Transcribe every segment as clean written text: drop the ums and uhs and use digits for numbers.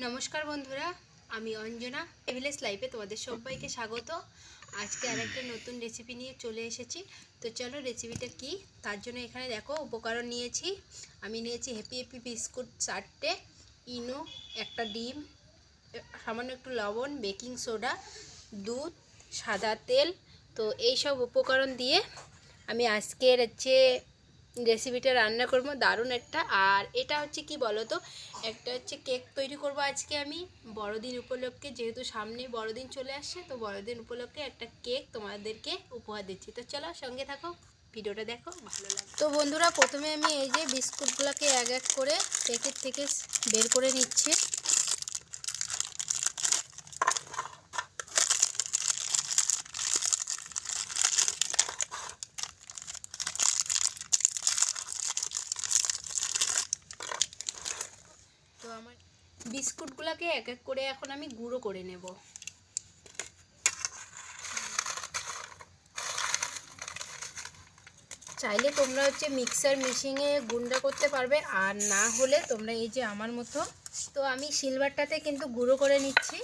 নমস্কার বন্ধুরা, আমি অঞ্জনা ভিলেজ লাইফে তোমাদের সবাইকে স্বাগত। আজকে আরেকটা নতুন রেসিপি নিয়ে চলে এসেছি। তো চলো রেসিপিটা কি, তার জন্য এখানে দেখো উপকরণ নিয়েছি। আমি নিয়েছি হ্যাপি বিস্কুট 4টে, ইনো একটা ডিম, সামান্য একটু লবণ, বেকিং সোডা, দুধ, সাদা তেল। তো এই সব উপকরণ দিয়ে আমি আজকের রেসিপিটা রান্না করব, দারুণ একটা। আর এটা হচ্ছে কি বলো তো, একটা হচ্ছে কেক তৈরি করব আজকে আমি বড়দিন উপলক্ষে, যেহেতু সামনে বড়দিন চলে আসছে, তো বড়দিন উপলক্ষে একটা কেক তোমাদেরকে উপহার দিচ্ছি। তো চলো সঙ্গে থাকো, ভিডিওটা দেখো, ভালো লাগে। তো বন্ধুরা, প্রথমে আমি এই যে বিস্কুটগুলোকে এক এক করে প্যাকেট থেকে বের করে নিচ্ছি। তো আমার বিস্কুটগুলোকে এক এক করে এখন আমি গুঁড়ো করে নেব। চাইলে তোমরা মিক্সার মেশিনে গুঁড়া করতে পারবে, আর না হলে তোমরা এই যে আমার মতো, তো আমি সিলভারটাতে কিন্তু গুঁড়ো করে নিচ্ছি।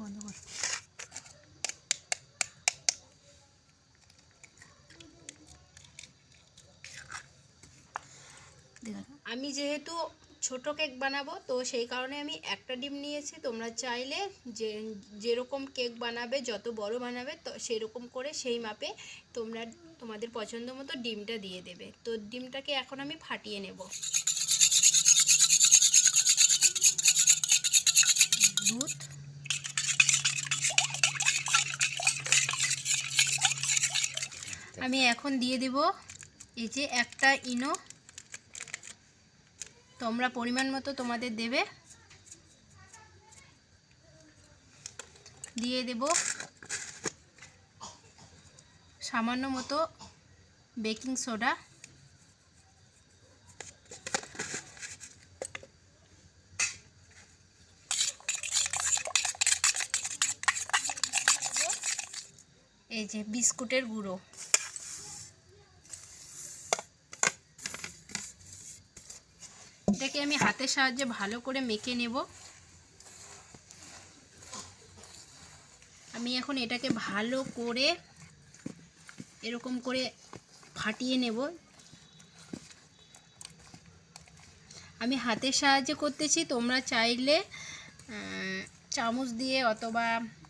বন্ধ কর। আমি যেহেতু ছোট কেক বানাবো, তো সেই কারণে আমি একটা ডিম নিয়েছি। তোমরা চাইলে যেরকম কেক বানাবে, যত বড় বানাবে, তো সেরকম করে সেই মাপে তোমরা তোমাদের পছন্দ মতো ডিমটা দিয়ে দেবে। তো ডিমটাকে এখন আমি ফাটিয়ে নেব। দুধ, আমি এখন দিয়ে দেব এই যে একটা ইনো। তোমরা পরিমাণ মতো তোমাদের দেবে। দিয়ে দেব সামান্য মতো বেকিং সোডা, এই যে বিস্কুটের গুঁড়ো। এটাকে আমি হাতের সাহায্যে ভালো করে মেখে নেব। আমি এখন এটাকে ভালো করে এরকম করে ফাটিয়ে নেব। আমি হাতের সাহায্যে করতেছি, তোমরা চাইলে চামচ দিয়ে অথবা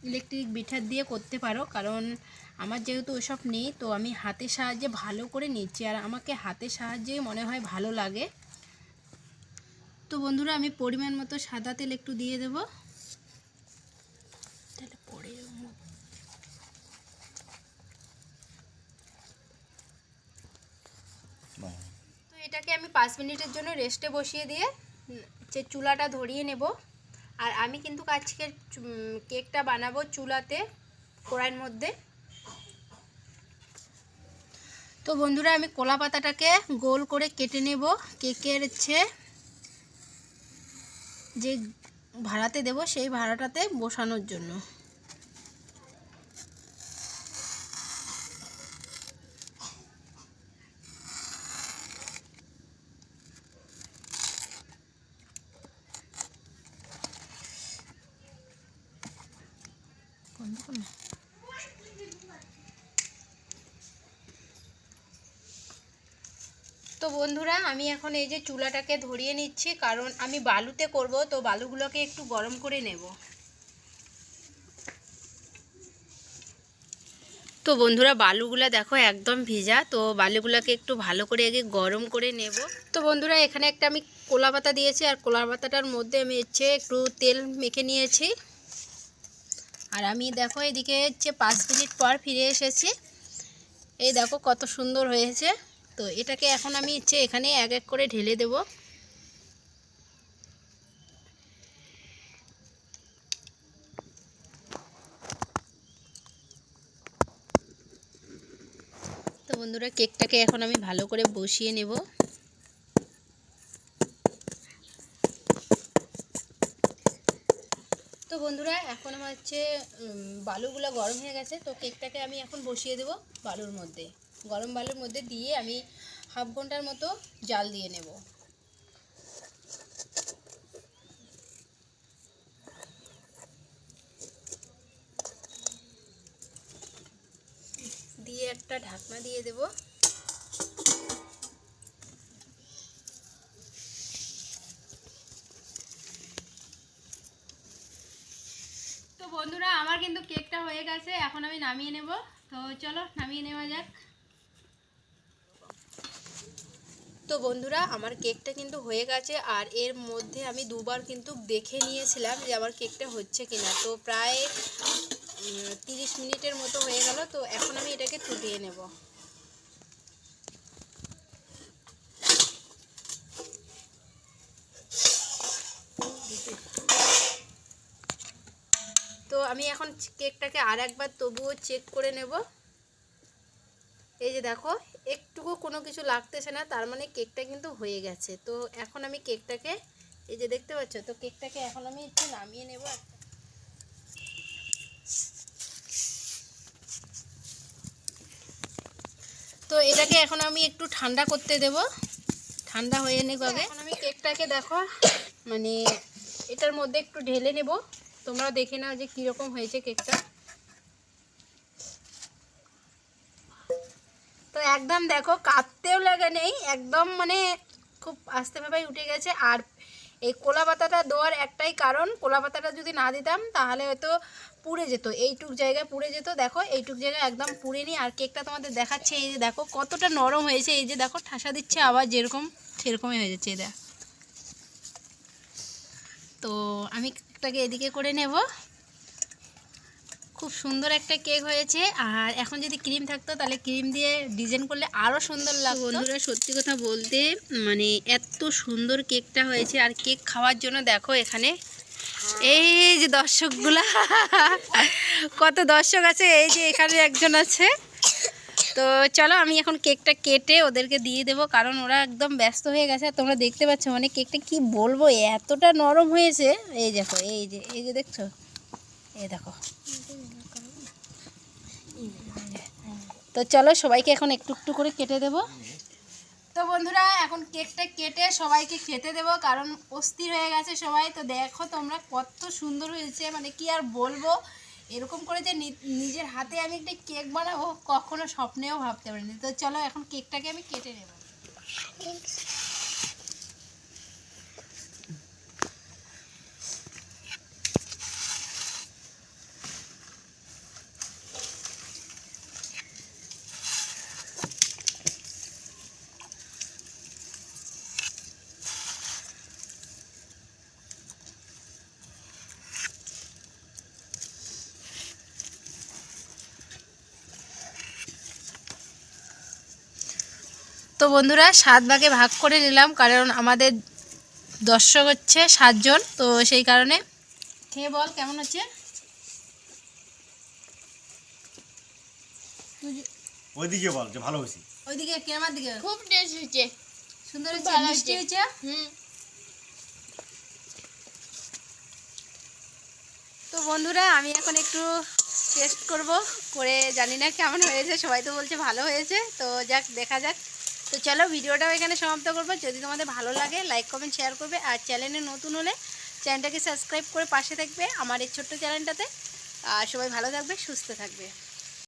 ইলেকট্রিক বিটার দিয়ে করতে পারো, কারণ আমার যেহেতু ওসব নেই, তো আমি হাতের সাহায্যে ভালো করে নিচ্ছি, আর আমাকে হাতের সাহায্যেই মনে হয় ভালো লাগে। তো বন্ধুরা, আমি পরিমাণ মতো সাদা তেল একটু দিয়ে দেব। তাহলে পরে তো এটাকে আমি 5 মিনিটের জন্য রেস্টে বসিয়ে দিয়ে চুলাটা ধরিয়ে নেব। আর আমি কিন্তু আজকে কেকটা বানাবো চুলাতে, কড়াইয়ের মধ্যে। তো বন্ধুরা, আমি কলা পাতাটাকে গোল করে কেটে নেব কেকের যে ভাড়াতে দেব, সেই ভাড়াটাতে বসানোর জন্য। তো বন্ধুরা, আমি এখন এই যে চুলাটাকে ধরিয়ে নিচ্ছি, কারণ আমি বালুতে করব, তো বালুগুলোকে একটু গরম করে নেব। তো বন্ধুরা, বালুগুলো দেখো একদম ভিজা, তো বালুগুলোকে একটু ভালো করে আগে গরম করে নেব। তো বন্ধুরা, এখানে একটা আমি কলা পাতা দিয়েছি, আর কলা পাতাটার মধ্যে আমি একটু তেল মেখে নিয়েছি। আর আমি দেখো এদিকে 5 মিনিট পর ফিরে এসেছি। এই দেখো কত সুন্দর হয়েছে। তো এটাকে এখন আমি এখানে এক এক করে ঢেলে দেব। বন্ধুরা কেকটাকে এখন আমি ভালো করে বসিয়ে নেব। তো বন্ধুরা এখন আমার হচ্ছে বালুগুলো গরম হয়ে গেছে, তো কেকটাকে আমি এখন বসিয়ে দেব বালুর মধ্যে। গরম বালুর মধ্যে দিয়ে আমি হাফ ঘন্টার মতো জাল দিয়ে নেব। দিয়ে একটা ঢাকনা দিয়ে দেব। তো বন্ধুরা আমার কিন্তু কেকটা হয়ে গেছে, এখন আমি নামিয়ে নেব। তো চলো নামিয়ে নেওয়া যাক। তো বন্ধুরা আমার কেকটা কিন্তু হয়ে গেছে, আর এর মধ্যে আমি দুবার কিন্তু দেখে নিয়েছিলাম যে আমার কেকটা হচ্ছে কিনা। তো প্রায় 30 মিনিটের মতো হয়ে গেল। তো এখন আমি এটাকে তুলিয়ে নেব। তো আমি এখন কেকটাকে আর একবার তবুও চেক করে নেব। এই যে দেখো একটুকু কোনো কিছু লাগতেছে না, তার মানে কেকটা কিন্তু হয়ে গেছে। তো এখন আমি কেকটাকে, এই যে দেখতে পাচ্ছ, তো কেকটাকে এখন আমি একটু নামিয়ে নেব। তো এটাকে এখন আমি একটু ঠান্ডা করতে দেব, ঠান্ডা হয়ে নেব আগে। এখন আমি কেকটাকে দেখো মানে এটার মধ্যে একটু ঢেলে নেব, তোমরা দেখে নাও যে কীরকম হয়েছে কেকটা। তো একদম দেখো কাঁপতেও লাগে নেই, একদম মানে খুব আস্তেভাবেই উঠে গেছে। আর এই কলা পাতাটা দেওয়ার একটাই কারণ, কলা পাতাটা যদি না দিতাম তাহলে হয়তো পুড়ে যেত, এইটুক জায়গায় পুড়ে যেত। দেখো এইটুক জায়গায় একদম পুড়েনি। আর কেকটা তোমাদের দেখাচ্ছে, এই যে দেখো কতটা নরম হয়েছে। এই যে দেখো ঠাসা দিচ্ছে আবার যেরকম সেরকমই হয়ে যাচ্ছে। এটা তো আমি কেকটাকে এদিকে করে নেব। খুব সুন্দর একটা কেক হয়েছে। আর এখন যদি ক্রিম থাকতো তাহলে ক্রিম দিয়ে ডিজাইন করলে আরও সুন্দর লাগতো। বন্ধুরা সত্যি কথা বলতে মানে এত সুন্দর কেকটা হয়েছে। আর কেক খাওয়ার জন্য দেখো এখানে এই যে দর্শকগুলা কত দর্শক আছে। এই যে এখানে একজন আছে। তো চলো আমি এখন কেকটা কেটে ওদেরকে দিয়ে দেবো, কারণ ওরা একদম ব্যস্ত হয়ে গেছে। আর তোমরা দেখতে পাচ্ছ মানে কেকটা কি বলবো, এতটা নরম হয়েছে। এই দেখো এই যে দেখছো, এই দেখো। তো চলো সবাইকে এখন একটু একটু করে কেটে দেব। তো বন্ধুরা এখন কেকটা কেটে সবাইকে খেতে দেব, কারণ অস্থির হয়ে গেছে সবাই। তো দেখো তোমরা কত সুন্দর হয়েছে, মানে কি আর বলবো। এরকম করে যে নিজের হাতে আমি একটা কেক বানাবো কখনো স্বপ্নেও ভাবতে পারিনি। তো চলো এখন কেকটাকে আমি কেটে নেব। তো বন্ধুরা 7 ভাগে ভাগ করে নিলাম, কারণ আমাদের দর্শক হচ্ছে 7 জন। তো সেই কারণে খেয়ে বল কেমন হচ্ছে। ওইদিকে বল যে ভালো হয়েছে। ওইদিকে ক্যামেরার দিকে খুব টেস্ট হয়েছে, সুন্দর হয়েছে, মিষ্টি হয়েছে। তো বন্ধুরা আমি এখন একটু টেস্ট করব, করে জানি না কেমন হয়েছে। সবাই তো বলছে ভালো হয়েছে, তো যাক দেখা যাক। তো চলো ভিডিওটাও এখানে সমাপ্ত করবো। যদি তোমাদের ভালো লাগে লাইক কমেন্ট শেয়ার করবে, আর চ্যানেলে নতুন হলে চ্যানেলটাকে সাবস্ক্রাইব করে পাশে থাকবে আমার এই ছোট্ট চ্যানেলটাতে। আর সবাই ভালো থাকবে, সুস্থ থাকবে।